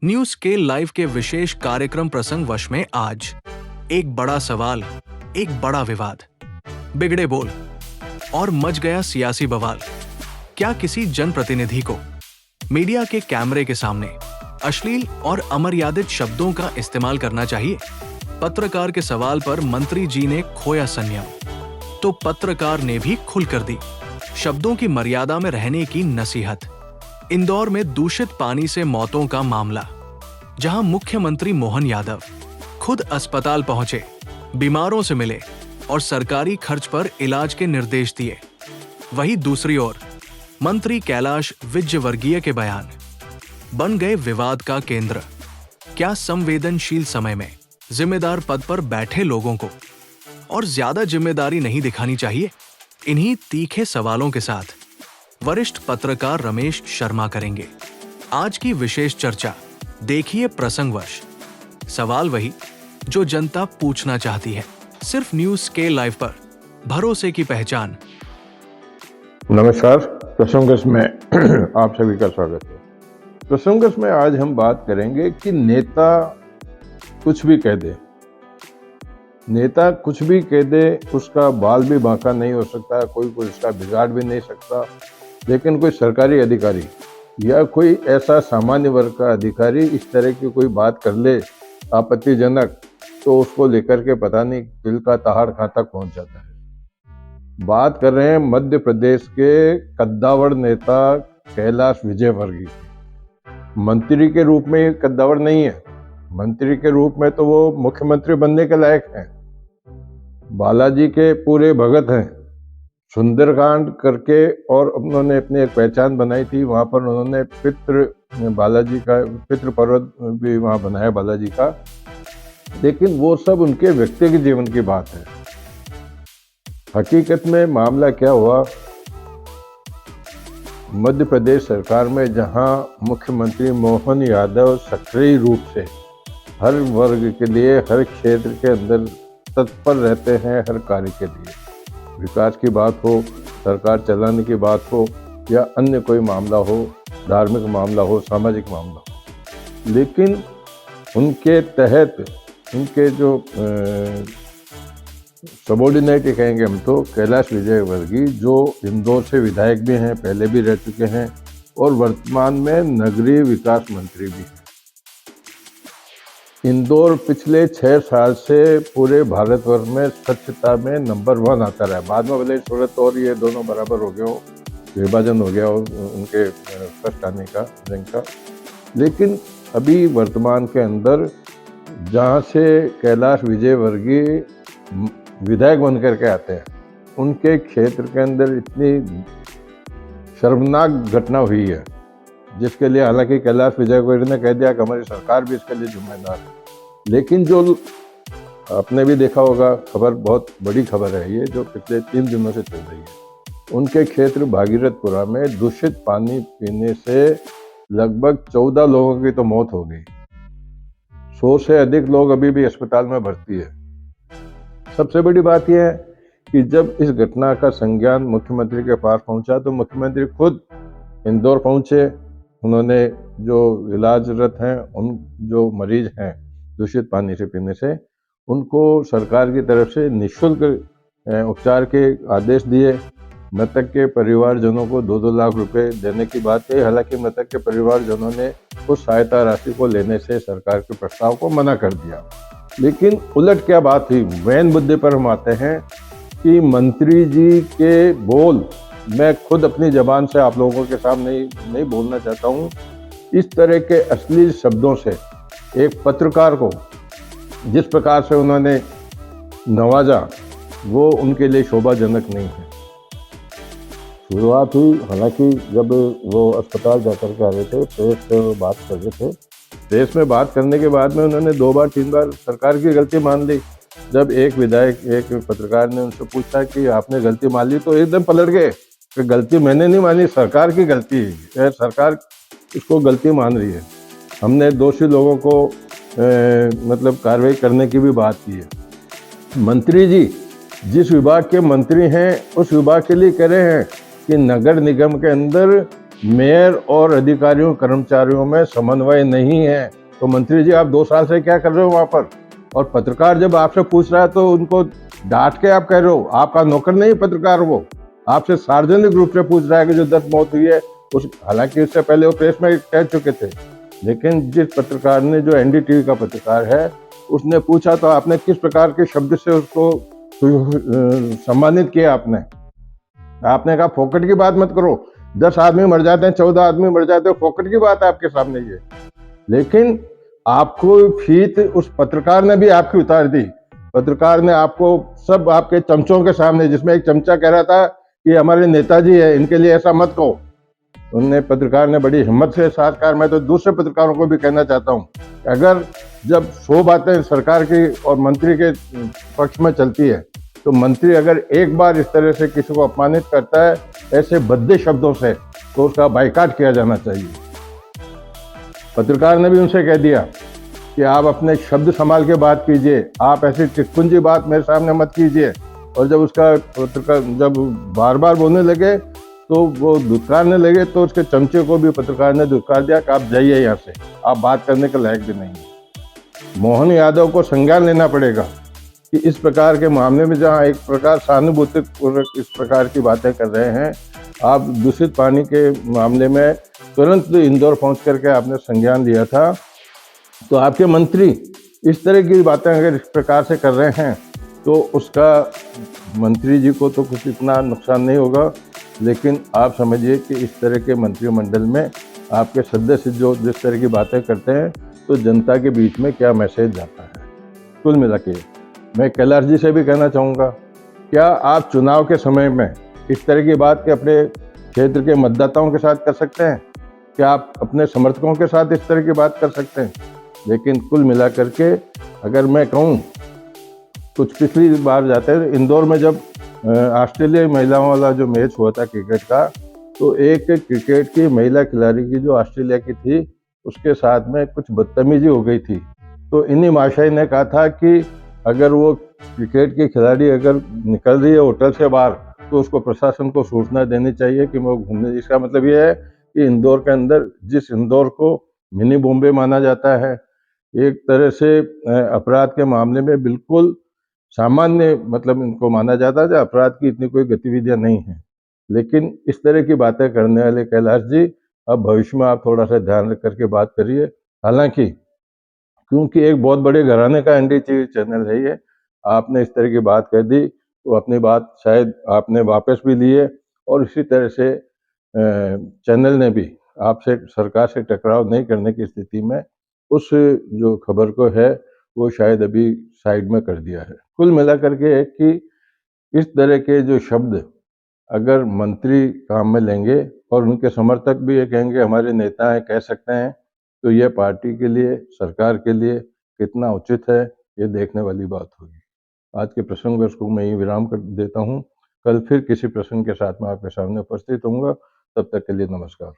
News scale live के विशेष कार्यक्रम प्रसंग वश में आज एक बड़ा सवाल, एक बड़ा विवाद, बिगड़े बोल और मच गया सियासी बवाल। क्या किसी जनप्रतिनिधि को मीडिया के कैमरे के सामने अश्लील और अमर्यादित शब्दों का इस्तेमाल करना चाहिए? पत्रकार के सवाल पर मंत्री जी ने खोया संयम, तो पत्रकार ने भी खुलकर दी शब्दों की मर्यादा में रहने की नसीहत। इंदौर में दूषित पानी से मौतों का मामला, जहां मुख्यमंत्री मोहन यादव खुद अस्पताल पहुंचे, बीमारों से मिले और सरकारी खर्च पर इलाज के निर्देश दिए। वहीं दूसरी ओर मंत्री कैलाश विजयवर्गीय के बयान बन गए विवाद का केंद्र। क्या संवेदनशील समय में जिम्मेदार पद पर बैठे लोगों को और ज्यादा जिम्मेदारी नहीं दिखानी चाहिए? इन्हीं तीखे सवालों के साथ वरिष्ठ पत्रकार रमेश शर्मा करेंगे आज की विशेष चर्चा। देखिए प्रसंगवश, सवाल वही जो जनता पूछना चाहती है, सिर्फ न्यूज स्केल लाइव पर, भरोसे की पहचान। नमस्कार, प्रसंगस में आप सभी का स्वागत है। प्रसंगस में आज हम बात करेंगे कि नेता कुछ भी कह दे, नेता कुछ भी कह दे, उसका बाल भी बांका नहीं हो सकता, कोई उसका बिगाड़ भी नहीं सकता। लेकिन कोई सरकारी अधिकारी या कोई ऐसा सामान्य वर्ग का अधिकारी इस तरह की कोई बात कर ले आपत्तिजनक, तो उसको लेकर के पता नहीं दिल का तहाड़ कहाँ तक पहुंच जाता है। बात कर रहे हैं मध्य प्रदेश के कद्दावर नेता कैलाश विजयवर्गीय। मंत्री के रूप में कद्दावर नहीं है, मंत्री के रूप में तो वो मुख्यमंत्री बनने के लायक हैं, बालाजी के पूरे भगत हैं। सुंदरकांड करके और उन्होंने अपनी एक पहचान बनाई थी। वहां पर उन्होंने बालाजी का पितृ पर्वत भी वहां बनाया बालाजी का। लेकिन वो सब उनके व्यक्तिगत जीवन की बात है। हकीकत में मामला क्या हुआ, मध्य प्रदेश सरकार में जहां मुख्यमंत्री मोहन यादव सक्रिय रूप से हर वर्ग के लिए, हर क्षेत्र के अंदर तत्पर रहते हैं, हर कार्य के लिए, विकास की बात हो, सरकार चलाने की बात हो या अन्य कोई मामला हो, धार्मिक मामला हो, सामाजिक मामला हो, लेकिन उनके तहत उनके जो सबॉर्डिनेट कहेंगे हम तो, कैलाश विजयवर्गीय, जो इंदौर से विधायक भी हैं, पहले भी रह चुके हैं और वर्तमान में नगरीय विकास मंत्री भी हैं। इंदौर पिछले 6 साल से पूरे भारतवर्ष में स्वच्छता में नंबर 1 आता रहा है। बाद में भले सूरत और ये दोनों बराबर हो गए हो, विभाजन हो गया हो उनके फर्स्ट आने का, जंग का, लेकिन अभी वर्तमान के अंदर जहाँ से कैलाश विजयवर्गीय विधायक बन करके आते हैं, उनके क्षेत्र के अंदर इतनी शर्मनाक घटना हुई है, जिसके लिए हालांकि कैलाश विजयवर्गीय ने कह दिया कि हमारी सरकार भी इसके लिए जिम्मेदार है। लेकिन जो आपने भी देखा होगा, खबर बहुत बड़ी खबर है ये, जो पिछले 3 दिनों से चल रही है। उनके क्षेत्र भागीरथपुरा में दूषित पानी पीने से लगभग 14 लोगों की तो मौत हो गई, 100 से अधिक लोग अभी भी अस्पताल में भर्ती है। सबसे बड़ी बात यह है कि जब इस घटना का संज्ञान मुख्यमंत्री के पास पहुंचा तो मुख्यमंत्री खुद इंदौर पहुंचे। उन्होंने जो इलाजरत हैं, उन जो मरीज हैं दूषित पानी से पीने से, उनको सरकार की तरफ से निःशुल्क उपचार के आदेश दिए। मृतक के परिवारजनों को 2-2 लाख रुपए देने की बात कही। हालांकि मृतक के परिवारजनों ने उस सहायता राशि को लेने से सरकार के प्रस्ताव को मना कर दिया। लेकिन उलट क्या बात हुई, मेन मुद्दे पर हम आते हैं कि मंत्री जी के बोल मैं खुद अपनी जबान से आप लोगों के सामने नहीं बोलना चाहता हूँ। इस तरह के अश्लील शब्दों से एक पत्रकार को जिस प्रकार से उन्होंने नवाजा, वो उनके लिए शोभाजनक नहीं है। शुरुआत हुई, हालांकि जब वो अस्पताल जाकर के आ रहे थे, प्रेस से बात कर रहे थे, प्रेस में बात करने के बाद में उन्होंने 2 बार 3 बार सरकार की गलती मान ली। जब एक विधायक, एक पत्रकार ने उनसे पूछा कि आपने गलती मान ली, तो एकदम पलट गए कि गलती मैंने नहीं मानी, सरकार की गलती है, सरकार इसको गलती मान रही है। हमने दोषी लोगों को मतलब कार्रवाई करने की भी बात की है। मंत्री जी जिस विभाग के मंत्री हैं, उस विभाग के लिए कह रहे हैं कि नगर निगम के अंदर मेयर और अधिकारियों कर्मचारियों में समन्वय नहीं है। तो मंत्री जी, आप 2 साल से क्या कर रहे हो वहां पर? और पत्रकार जब आपसे पूछ रहा है तो उनको डांट के आप कह रहे हो, आपका नौकर नहीं पत्रकार, वो आपसे सार्वजनिक रूप से पूछ रहा है कि जो 10 मौत हुई है उस, हालांकि उससे पहले वो प्रेस में कह चुके थे, लेकिन जिस पत्रकार ने, जो एनडीटीवी का पत्रकार है, उसने पूछा तो आपने किस प्रकार के शब्द से उसको सम्मानित किया? आपने कहा फोकट की बात मत करो, 10 आदमी मर जाते हैं, 14 आदमी मर जाते हैं, फोकट की बात है आपके सामने ये। लेकिन आपको फीत उस पत्रकार ने भी आपकी उतार दी। पत्रकार ने आपको सब आपके चमचों के सामने, जिसमें एक चमचा कह रहा था कि हमारे नेताजी है, इनके लिए ऐसा मत कहो, उनने, पत्रकार ने बड़ी हिम्मत से साथ कहा। मैं तो दूसरे पत्रकारों को भी कहना चाहता हूं कि अगर जब 100 बातें सरकार की और मंत्री के पक्ष में चलती है, तो मंत्री अगर एक बार इस तरह से किसी को अपमानित करता है ऐसे भद्दे शब्दों से, तो उसका बाइकाट किया जाना चाहिए। पत्रकार ने भी उनसे कह दिया कि आप अपने शब्द संभाल के बात कीजिए, आप ऐसी टिटपुंजी बात मेरे सामने मत कीजिए। और जब उसका पत्रकार जब बार बार बोलने लगे तो वो धुतकारने लगे, तो उसके चमचे को भी पत्रकार ने धुतकार दिया कि आप जाइए यहाँ से, आप बात करने के लायक भी नहीं है। मोहन यादव को संज्ञान लेना पड़ेगा कि इस प्रकार के मामले में, जहाँ एक प्रकार सहानुभूति पूर्वक इस प्रकार की बातें कर रहे हैं, आप दूषित पानी के मामले में तुरंत इंदौर पहुंच करके आपने संज्ञान लिया था, तो आपके मंत्री इस तरह की बातें अगर इस प्रकार से कर रहे हैं तो उसका मंत्री जी को तो कुछ इतना नुकसान नहीं होगा, लेकिन आप समझिए कि इस तरह के मंत्रिमंडल में आपके सदस्य जो जिस तरह की बातें करते हैं, तो जनता के बीच में क्या मैसेज जाता है। कुल मिला के मैं कैलाश जी से भी कहना चाहूँगा, क्या आप चुनाव के समय में इस तरह की बात के अपने क्षेत्र के मतदाताओं के साथ कर सकते हैं? क्या आप अपने समर्थकों के साथ इस तरह की बात कर सकते हैं? लेकिन कुल मिला करके अगर मैं कहूँ, कुछ पिछली बार जाते हैं इंदौर में, जब ऑस्ट्रेलिया महिलाओं वाला जो मैच हुआ था क्रिकेट का, तो एक क्रिकेट की महिला खिलाड़ी की जो ऑस्ट्रेलिया की थी, उसके साथ में कुछ बदतमीजी हो गई थी। तो इन्हीं महाशय ने कहा था कि अगर वो क्रिकेट की खिलाड़ी अगर निकल रही है होटल से बाहर, तो उसको प्रशासन को सूचना देनी चाहिए कि वो घूमने। इसका मतलब ये है कि इंदौर के अंदर, जिस इंदौर को मिनी बॉम्बे माना जाता है, एक तरह से अपराध के मामले में बिल्कुल सामान्य, मतलब इनको माना जाता है, जो अपराध की इतनी कोई गतिविधियां नहीं है। लेकिन इस तरह की बातें करने वाले कैलाश जी, अब भविष्य में आप थोड़ा सा ध्यान रख करके बात करिए। हालांकि क्योंकि एक बहुत बड़े घराने का एनडीटीवी चैनल है ये, आपने इस तरह की बात कह दी, तो अपनी बात शायद आपने वापस भी ली है, और इसी तरह से चैनल ने भी आपसे, सरकार से टकराव नहीं करने की स्थिति में, उस जो खबर को है वो शायद अभी साइड में कर दिया है। कुल मिलाकर के कि इस तरह के जो शब्द अगर मंत्री काम में लेंगे और उनके समर्थक भी ये कहेंगे हमारे नेता हैं, कह सकते हैं, तो ये पार्टी के लिए, सरकार के लिए कितना उचित है, ये देखने वाली बात होगी। आज के प्रसंग को मैं यही विराम कर देता हूँ। कल फिर किसी प्रसंग के साथ में आपके सामने उपस्थित होऊंगा। तब तक के लिए नमस्कार।